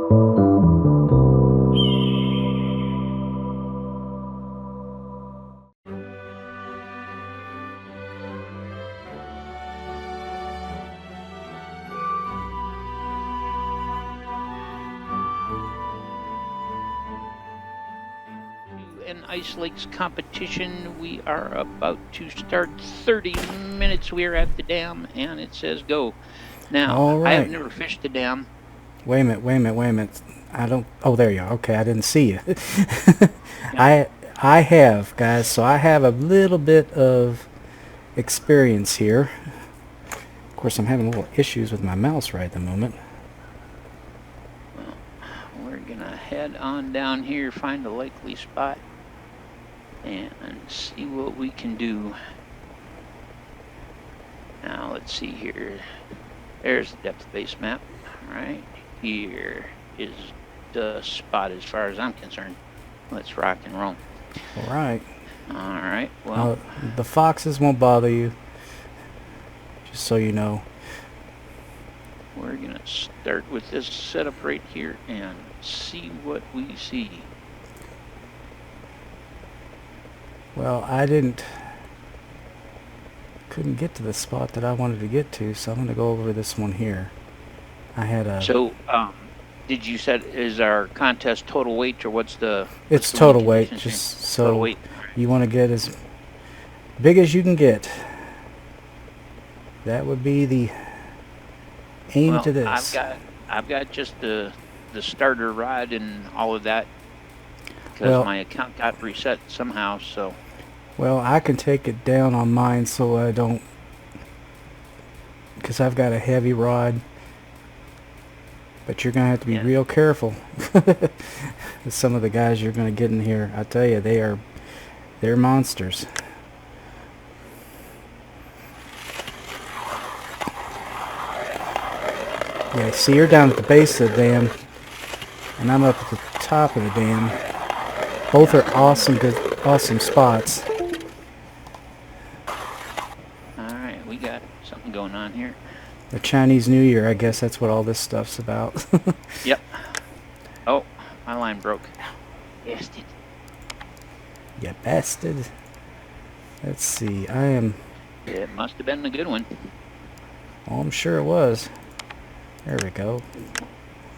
An Ice Lakes competition. We are about to start. 30 minutes. We are at the dam, and it says go. Now, All right. I have never fished the dam. Wait a minute. I don't. Oh, there you are. Okay, I didn't see you. Yeah. I have, guys. So I have a little bit of experience here. Of course, I'm having a little issues with my mouse right at the moment. Well, we're gonna head on down here, find a likely spot, and see what we can do. Now, let's see here. There's the depth base map. Right here is the spot as far as I'm concerned. Let's rock and roll. All right. All right. Well, the foxes won't bother you. Just so you know. We're gonna start with this setup right here and see what we see. Well, couldn't get to the spot that I wanted to get to, so I'm going to go over this one here. I had a... So, did you set, is our contest total weight, or what's the... It's total weight, just so total weight. You want to get as big as you can get. That would be the aim to this. I've got just the starter rod and all of that, because my account got reset somehow, so... Well, I can take it down on mine so I don't... Because I've got a heavy rod. But you're going to have to be real careful. Some of the guys you're going to get in here, I tell you, they're monsters. Yeah, see, you're down at the base of the dam, and I'm up at the top of the dam. Both are awesome spots. Alright, we got something going on here. The Chinese New Year, I guess that's what all this stuff's about. Yep. Oh, my line broke. Bastard. You bastard. Let's see, It must have been a good one. Oh, I'm sure it was. There we go.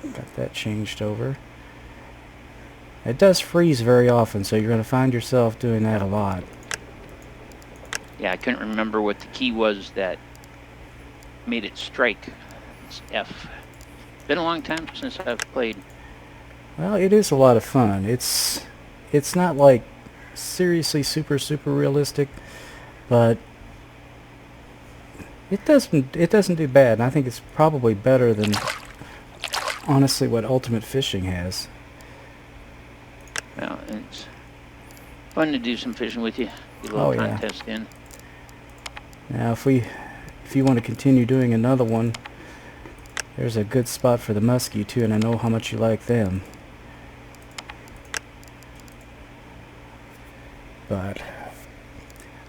Got that changed over. It does freeze very often, so you're going to find yourself doing that a lot. Yeah, I couldn't remember what the key was that made it strike. It's F. Been a long time since I've played. Well, it is a lot of fun. It's not like seriously super realistic, but it doesn't do bad. And I think it's probably better than honestly what Ultimate Fishing has. Well, it's fun to do some fishing with you. Get a little contest in. Now, if you want to continue doing another one, there's a good spot for the muskie too, and I know how much you like them. But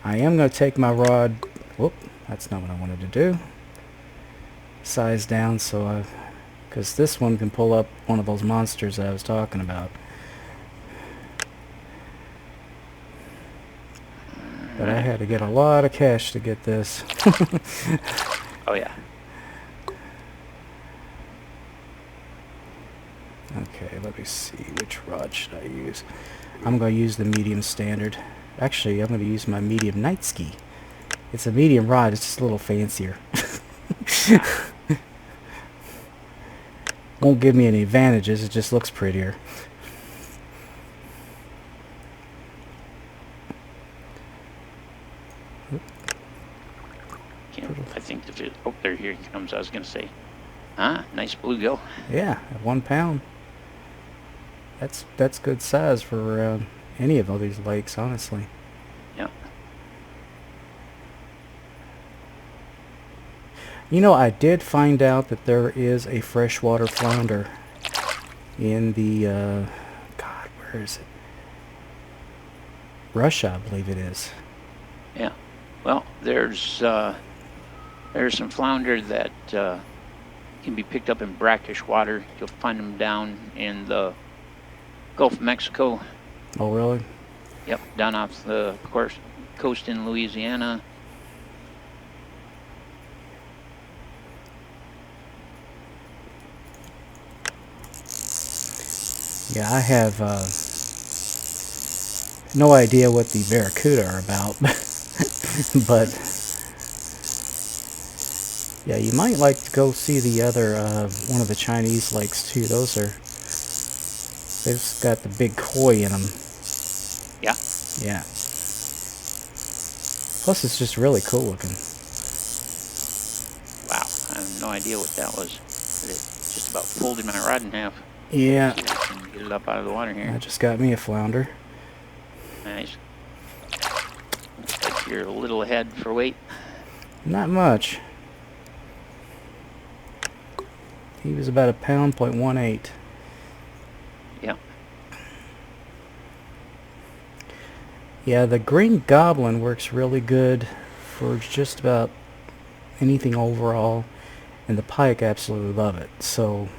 I am going to take my rod. Whoop, that's not what I wanted to do. Size down so because this one can pull up one of those monsters that I was talking about. But I had to get a lot of cash to get this. Oh yeah. Okay, let me see, which rod should I use? I'm going to use the medium standard. Actually, I'm going to use my medium night ski. It's a medium rod, it's just a little fancier. Won't give me any advantages, it just looks prettier. I think the fish... Oh, there, here he comes. I was going to say. Nice bluegill. Yeah, at 1 pound. That's good size for any of all these lakes, honestly. Yeah. You know, I did find out that there is a freshwater flounder in the, God, where is it? Russia, I believe it is. Yeah. Well, there's some flounder that can be picked up in brackish water. You'll find them down in the Gulf of Mexico. Oh, really? Yep, down off the coast in Louisiana. Yeah, I have no idea what the barracuda are about, but yeah, you might like to go see the other one of the Chinese lakes too. They've got the big koi in them. Yeah. Yeah. Plus, it's just really cool looking. Wow, I have no idea what that was. But it just about folded my rod in half. Yeah. See if I can get it up out of the water here. I just got me a flounder. Nice. Looks like you're a little ahead for weight. Not much. He was about 1 pound, 0.18. Yeah. Yeah, the green goblin works really good for just about anything overall, and the pike absolutely love it. So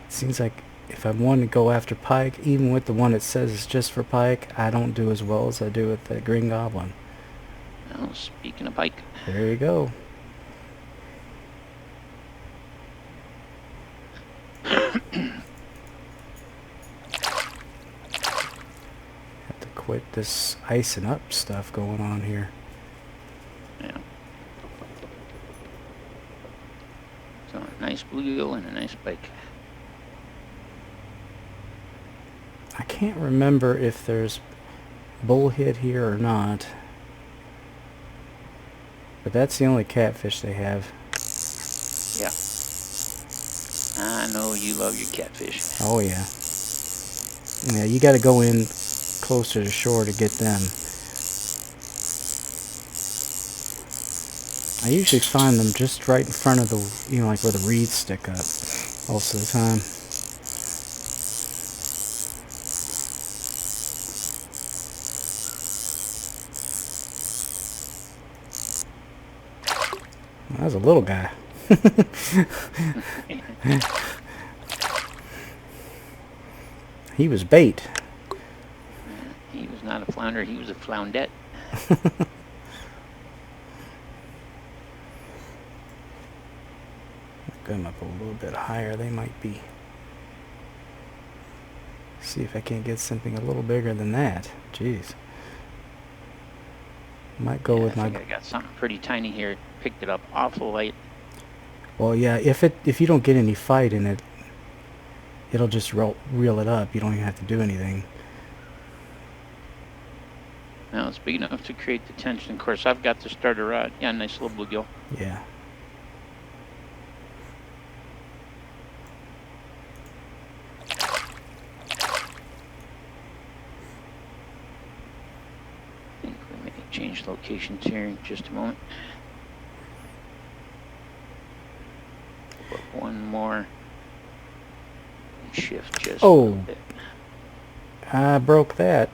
it seems like if I want to go after pike, even with the one that says it's just for pike, I don't do as well as I do with the green goblin. Well, speaking of pike. There you go. Have to quit this icing up stuff going on here. Yeah. So a nice bluegill and a nice pike. I can't remember if there's bullhead here or not, but that's the only catfish they have. Yeah. I know you love your catfish. Oh yeah. Yeah, you got to go in closer to shore to get them. I usually find them just right in front of the, like where the reeds stick up most of the time. That was a little guy. He was bait. He was not a flounder, he was a floundette. Get them up a little bit higher. They might be. See if I can't get something a little bigger than that. Jeez. Might go with I think I got something pretty tiny here. Picked it up awful light. Well, yeah. If you don't get any fight in it, it'll just reel it up. You don't even have to do anything. Now it's big enough to create the tension. Of course, I've got the starter rod. Yeah, nice little bluegill. Yeah. I think we may change locations here in just a moment. Put one more. Shift just a little bit. I broke that.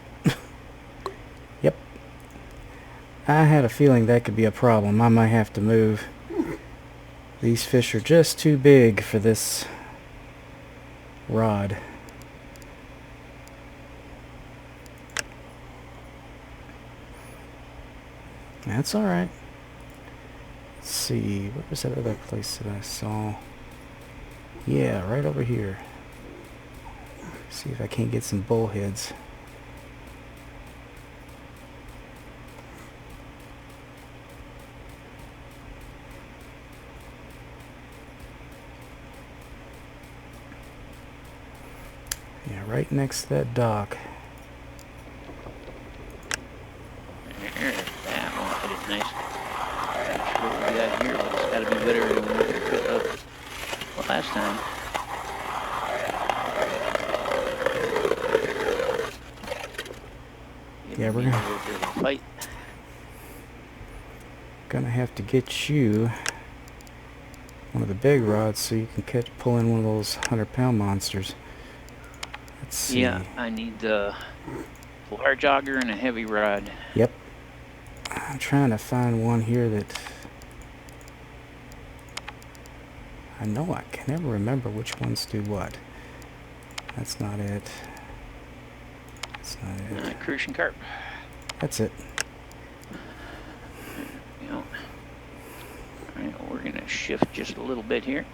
Yep. I had a feeling that could be a problem. I might have to move. These fish are just too big for this rod. That's alright. Let's see, what was that other place that I saw? Yeah, right over here. See if I can't get some bullheads. Yeah, right next to that dock. There's that one. That is nice. Not sure what we got here, but it's got to be better than what we picked up last time. Yeah, we're gonna have to get you one of the big rods so you can pull in one of those 100-pound monsters. Let's see. Yeah, I need the large auger and a heavy rod. Yep. I'm trying to find one here that I know I can never remember which ones do what. That's not it. That's not it. Crucian carp. That's it. You know. Alright, we're gonna shift just a little bit here.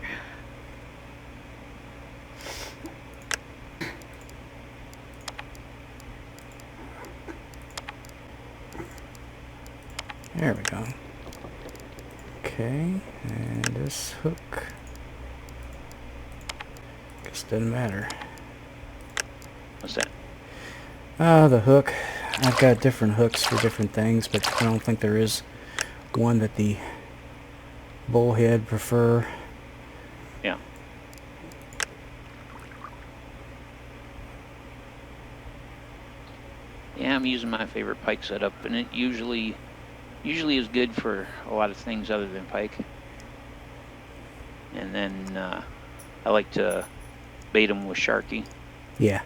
There we go. Okay, and this hook. Guess doesn't matter. What's that? The hook. I've got different hooks for different things, but I don't think there is one that the bullhead prefer. Yeah. Yeah, I'm using my favorite pike setup, and it usually is good for a lot of things other than pike. And then I like to bait them with Sharky. Yeah.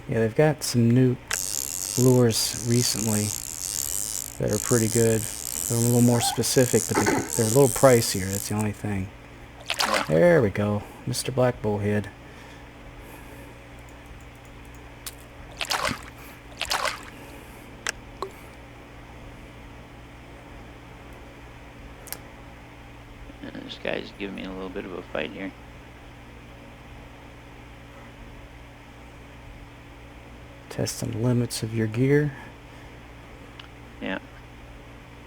Yeah, they've got some new lures recently that are pretty good. They're a little more specific, but they're a little pricier. That's the only thing. Yeah. There we go. Mr. Black Bullhead. This guy's giving me a little bit of a fight here. Testing the limits of your gear. Yeah.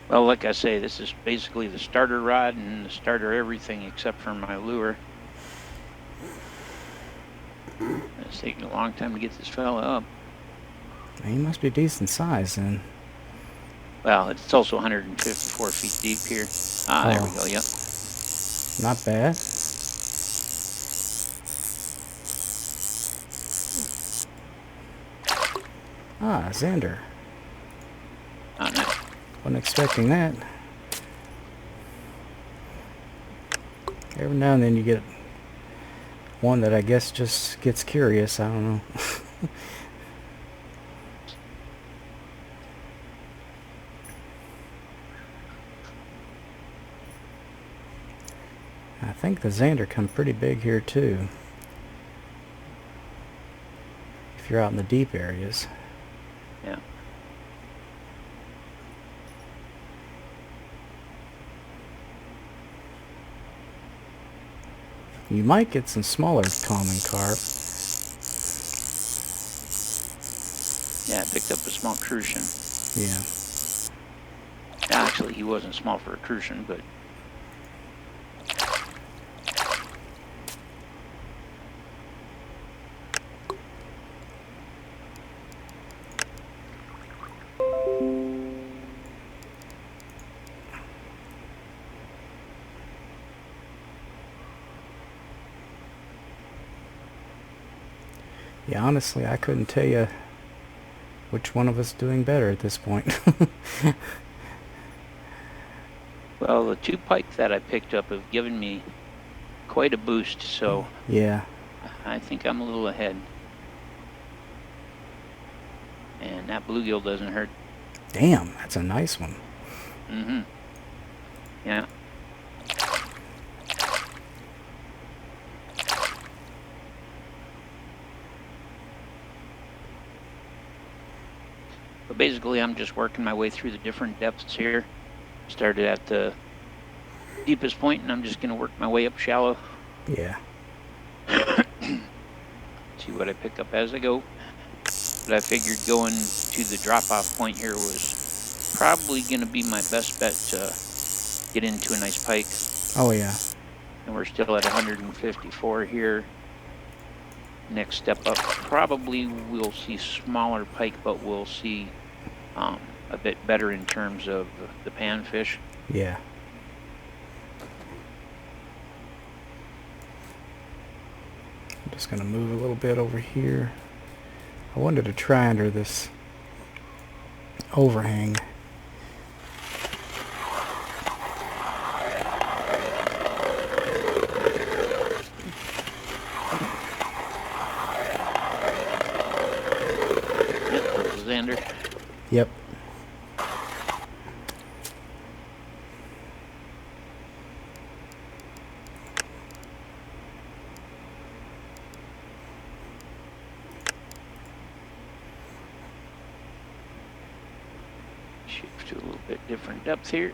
Well, like I say, this is basically the starter rod and the starter everything except for my lure. It's taking a long time to get this fella up. He must be decent size then. Well, it's also 154 feet deep here. Ah, there we go, yep. Not bad. Ah, Zander. Oh, no. Wasn't expecting that. Every now and then you get one that I guess just gets curious. I don't know. I think the Zander come pretty big here too. If you're out in the deep areas. Yeah. You might get some smaller common carp. Yeah, I picked up a small crucian. Yeah. Actually, he wasn't small for a crucian, but yeah, honestly, I couldn't tell you which one of us doing better at this point. well, the two pike that I picked up have given me quite a boost, so yeah. I think I'm a little ahead. And that bluegill doesn't hurt. Damn, that's a nice one. Mm-hmm. Yeah. But basically, I'm just working my way through the different depths here. Started at the deepest point, and I'm just going to work my way up shallow. Yeah. See what I pick up as I go. But I figured going to the drop-off point here was probably going to be my best bet to get into a nice pike. Oh, yeah. And we're still at 154 here. Next step up, probably we'll see smaller pike, but we'll see a bit better in terms of the panfish. Yeah. I'm just going to move a little bit over here. I wanted to try under this overhang. Yep, Zander. Yep. Shift to a little bit different depth here.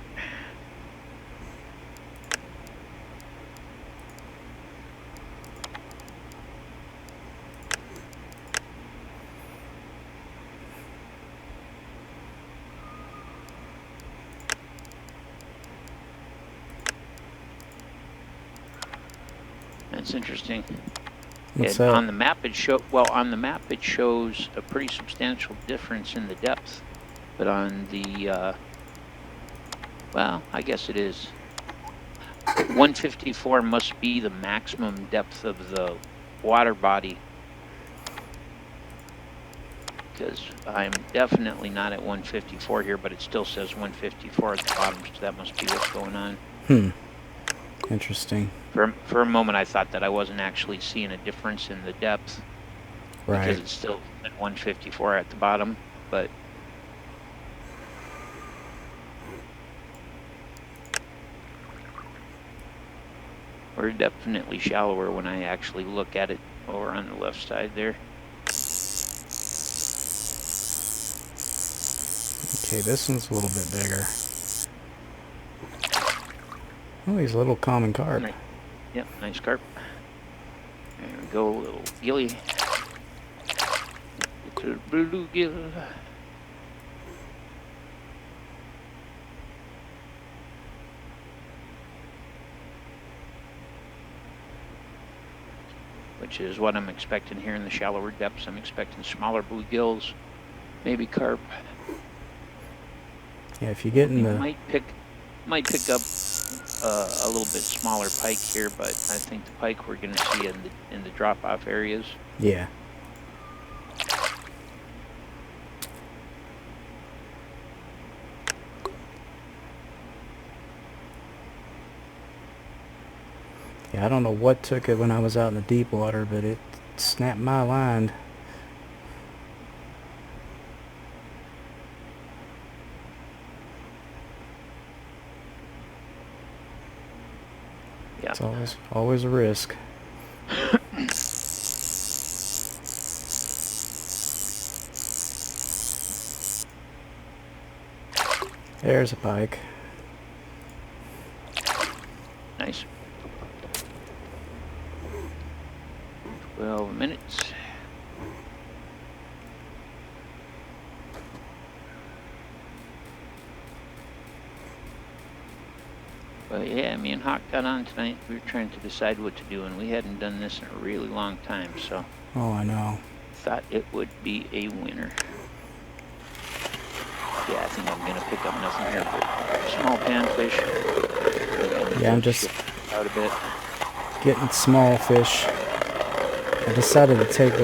That's interesting. What's And that? on the map it shows a pretty substantial difference in the depth, but on the well, I guess it is 154 must be the maximum depth of the water body, because I'm definitely not at 154 here, but it still says 154 at the bottom, so that must be what's going on. Interesting. For a moment, I thought that I wasn't actually seeing a difference in the depth, Right. because it's still at 154 at the bottom, but we're definitely shallower when I actually look at it over on the left side there. Okay, this one's a little bit bigger. Oh, he's a little common carp. Nice. Yep, nice carp. There we go, little gilly. Get to the bluegill. Which is what I'm expecting here in the shallower depths. I'm expecting smaller bluegills, maybe carp. Yeah, if you get in the... Might pick up a little bit smaller pike here, but I think the pike we're going to see in the drop-off areas. Yeah. Yeah, I don't know what took it when I was out in the deep water, but it snapped my line. Yeah. It's always a risk. There's a pike. Nice. 12 minutes. But yeah, me and Hawk got on tonight. We were trying to decide what to do, and we hadn't done this in a really long time, so Oh, I know. thought it would be a winner. Yeah, I think I'm gonna pick up nothing here but small panfish. Yeah, I'm just shift out a bit. getting small fish. I decided to take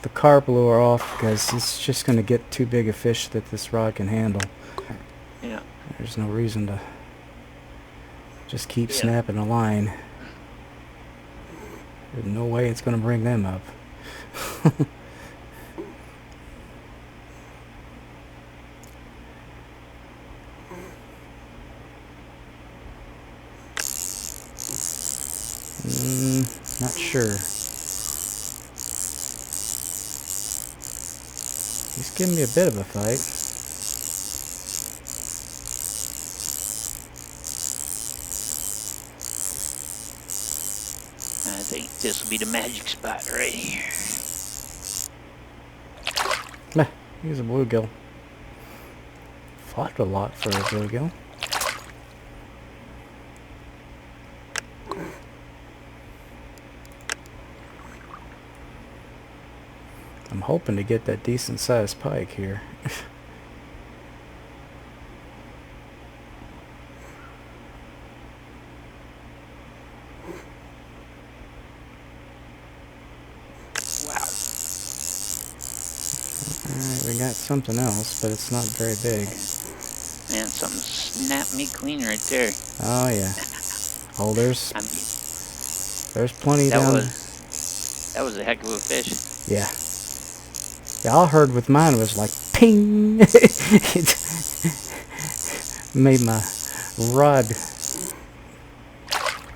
the carp lure off because it's just going to get too big a fish that this rod can handle. Yeah. There's no reason to just keep snapping a line. There's no way it's going to bring them up. Not sure. He's giving me a bit of a fight. I think this will be the magic spot right here. Nah, he's a bluegill. Fought a lot for a bluegill. I'm hoping to get that decent sized pike here. Wow. Alright, we got something else, but it's not very big. Man, something snapped me clean right there. Oh yeah. Oh, there's plenty that down. That was a heck of a fish. Yeah. Yeah, all I heard with mine was like ping. It made my rod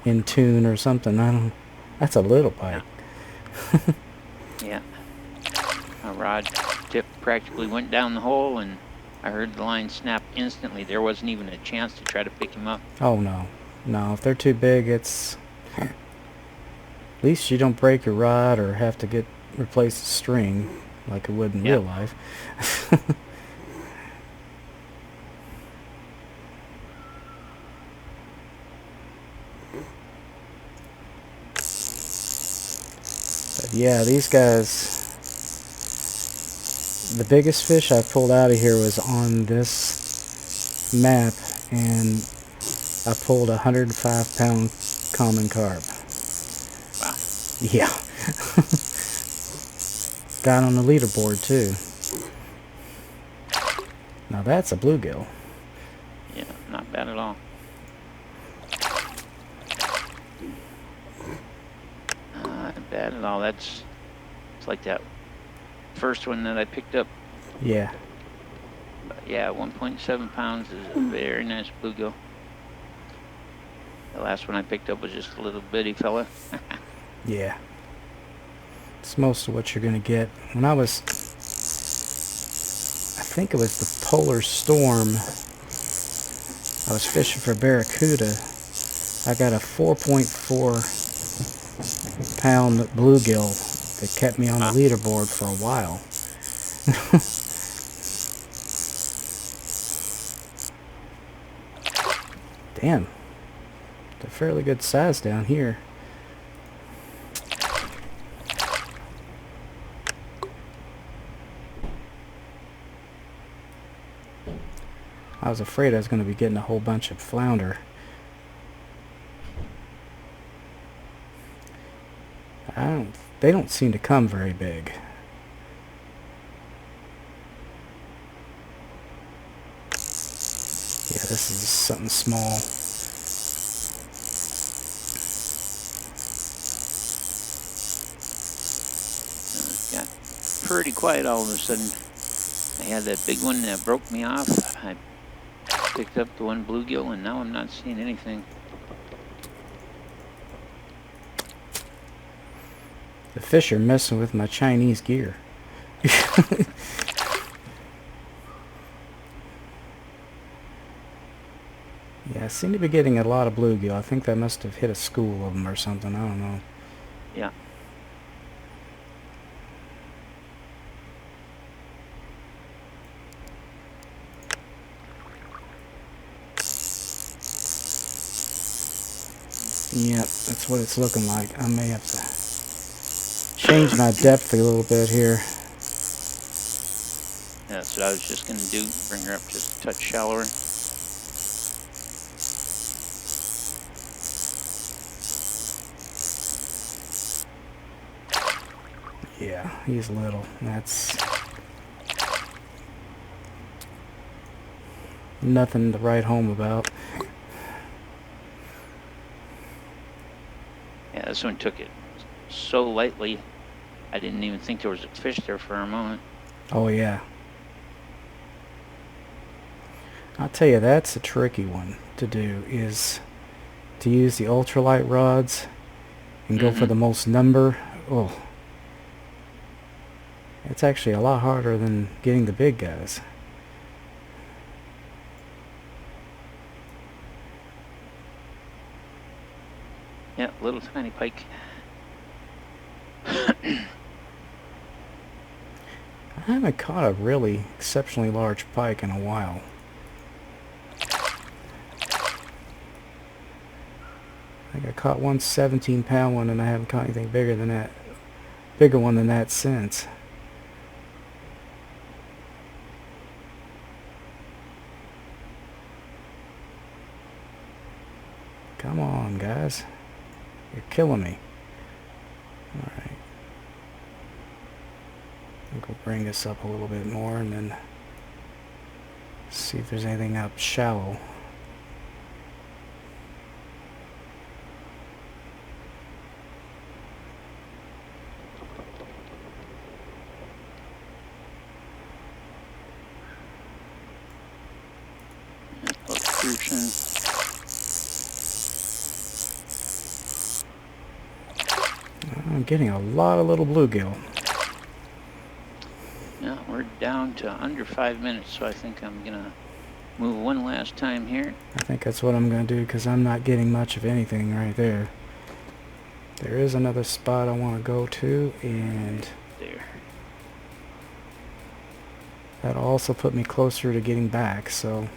in tune or something. I don't. That's a little pike. Yeah. My rod tip practically went down the hole, and I heard the line snap instantly. There wasn't even a chance to try to pick him up. Oh no. No, if they're too big, it's... At least you don't break your rod or have to replace the string like it would in real life. But yeah, these guys... The biggest fish I pulled out of here was on this map, and I pulled a 105-pound common carp. Wow. Yeah. Got on the leaderboard too. Now that's a bluegill. Yeah, not bad at all. Not bad at all. It's like that first one that I picked up. Yeah. But yeah, 1.7 pounds is a very nice bluegill. The last one I picked up was just a little bitty fella. Yeah. It's most of what you're going to get. When I think it was the polar storm, I was fishing for barracuda. I got a 4.4 pound bluegill that kept me on the leaderboard for a while. Damn. They're fairly good size down here. I was afraid I was going to be getting a whole bunch of flounder. They don't seem to come very big. Yeah, this is something small. It got pretty quiet all of a sudden. I had that big one that broke me off. I picked up the one bluegill, and now I'm not seeing anything. The fish are messing with my Chinese gear. Yeah, I seem to be getting a lot of bluegill. I think that must have hit a school of them or something. I don't know. Yeah. Yep, that's what it's looking like. I may have to change my depth a little bit here. Yeah, that's what I was just going to do. Bring her up just a touch shallower. Yeah, he's little. That's nothing to write home about. Yeah, this one took it so lightly, I didn't even think there was a fish there for a moment. Oh yeah. I'll tell you, that's a tricky one to do, is to use the ultralight rods and go for the most number. Oh, it's actually a lot harder than getting the big guys. Yeah, little tiny pike. I haven't caught a really exceptionally large pike in a while. I think I caught one 17-pound one, and I haven't caught anything bigger one than that since. Come on, guys. You're killing me. Alright. I'll go bring this up a little bit more and then see if there's anything up shallow. I'm getting a lot of little bluegill. Yeah, we're down to under 5 minutes, so I think I'm gonna move one last time here. I think that's what I'm going to do because I'm not getting much of anything right there. There is another spot I want to go to, and There. that'll also put me closer to getting back, so...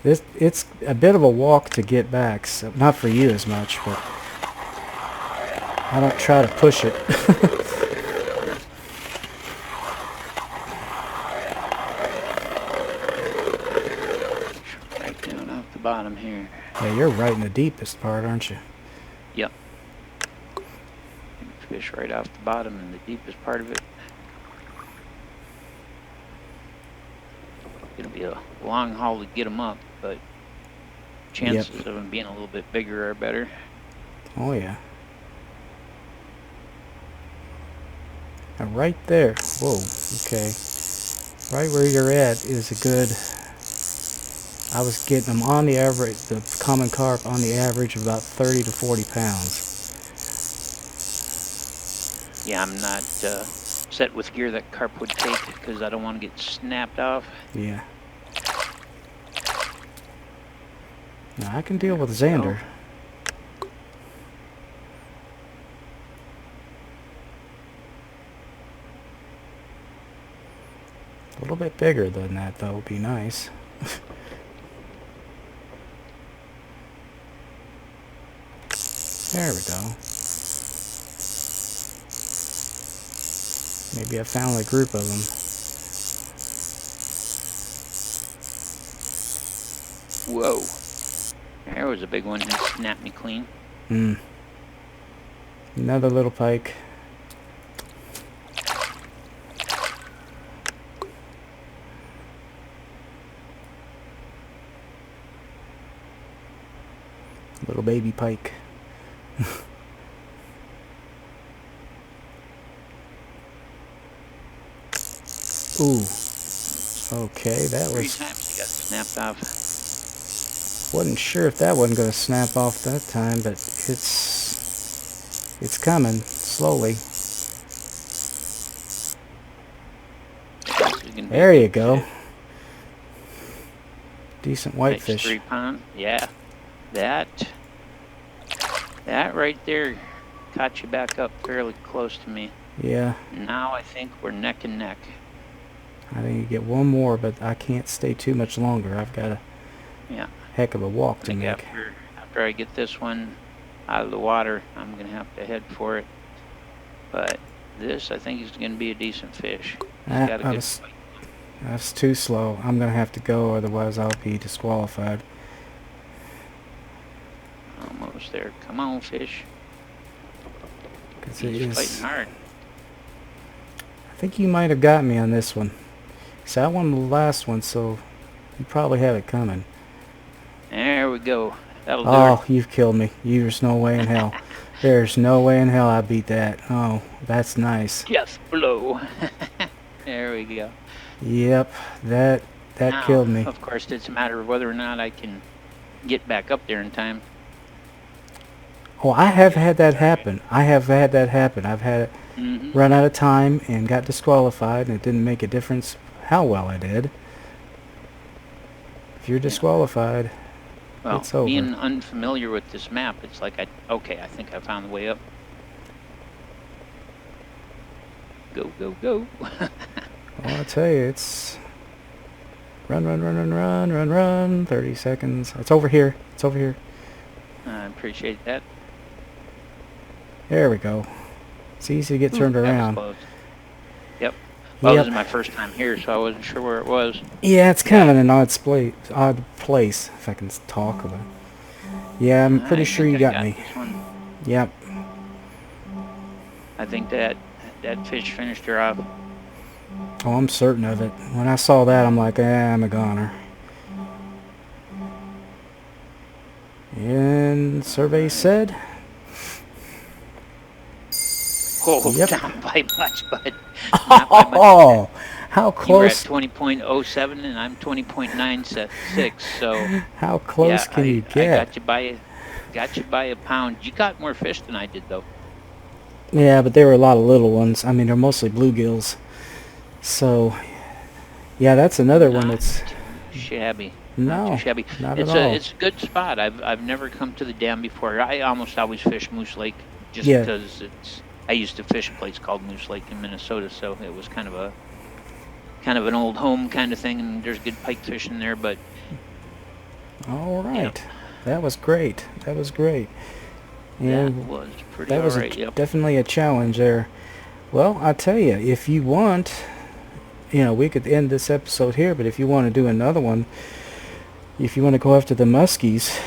It's a bit of a walk to get back, so not for you as much, but I don't try to push it. Right down off the bottom here. Yeah, you're right in the deepest part, aren't you? Yep. Fish right off the bottom in the deepest part of it. Gonna be a long haul to get them up, but chances of them being a little bit bigger are better. Oh yeah. Now right there. Whoa. Okay. Right where you're at is a good. I was getting them on the average, the common carp on the average of about 30 to 40 pounds. Yeah, I'm not set with gear that carp would take because I don't want to get snapped off. Yeah. Now I can deal with Zander. A little bit bigger than that though would be nice. There we go. Maybe I found a group of them. Whoa. There was a big one. He snapped me clean. Another little pike. Little baby pike. Ooh. Okay, that 3 was... times he got snapped off. Wasn't sure if that wasn't going to snap off that time, but it's coming slowly. There you go. Decent whitefish. Nice 3-pound. Yeah. That right there caught you back up fairly close to me. Yeah. Now I think we're neck and neck. I think you get one more, but I can't stay too much longer. I've got a heck of a walk to make. After I get this one out of the water, I'm going to have to head for it. But this, I think, is going to be a decent fish. That's too slow. I'm going to have to go, otherwise I'll be disqualified. Almost there. Come on, fish. He's fighting hard. I think you might have got me on this one. So I won the last one, so you probably have it coming. There we go. That'll do Oh, it. you've killed me. There's no way in hell. There's no way in hell I beat that. Oh, that's nice. Just blow. There we go. Yep, that Now, killed me. Of course, it's a matter of whether or not I can get back up there in time. Oh, I have had that happen. I've had it run out of time and got disqualified, and it didn't make a difference how well I did. If you're disqualified, Well, it's over. being unfamiliar with this map, it's like, okay, I think I found the way up. Go, go, go. Well, I tell you, it's run, 30 seconds. It's over here. It's over here. I appreciate that. There we go. It's easy to get turned around. That was close. Yep. Well, this is my first time here, so I wasn't sure where it was. Yeah, it's kind of an odd place, if I can talk about it. Yeah, I'm pretty sure you got me. This one. Yep. I think that fish finished her off. Oh, I'm certain of it. When I saw that, I'm like, I'm a goner. And survey said... Oh, Yep. not by much, but not by much. Oh, how close? You were at 20.07 and I'm 20.96, so How close yeah, can you I get? got Got you by a pound. You caught more fish than I did, though. Yeah, but there were a lot of little ones. I mean, they're mostly bluegills. So, yeah, that's another one Not that's... too shabby. Not too No, shabby. not at It's all. a good spot. I've never come to the dam before. I almost always fish Moose Lake just Yeah. because I used to fish a place called Moose Lake in Minnesota, so it was kind of an old home kind of thing, and there's good pike fishing there. But All right. Yep. That was great. That was great. Yeah, that was pretty that was alright. Yep. definitely a challenge there. Well, I'll tell you, if you want, we could end this episode here, but if you want to do another one, if you want to go after the muskies,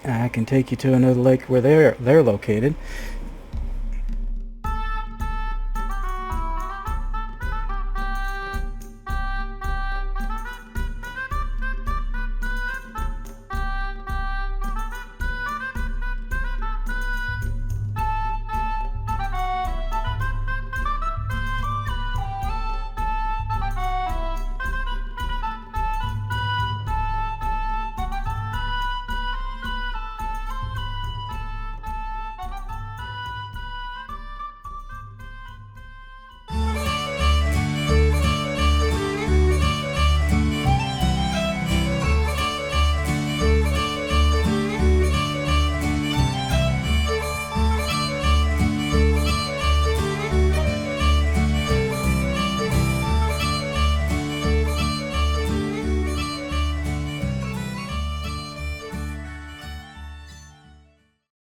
I can take you to another lake where they're located.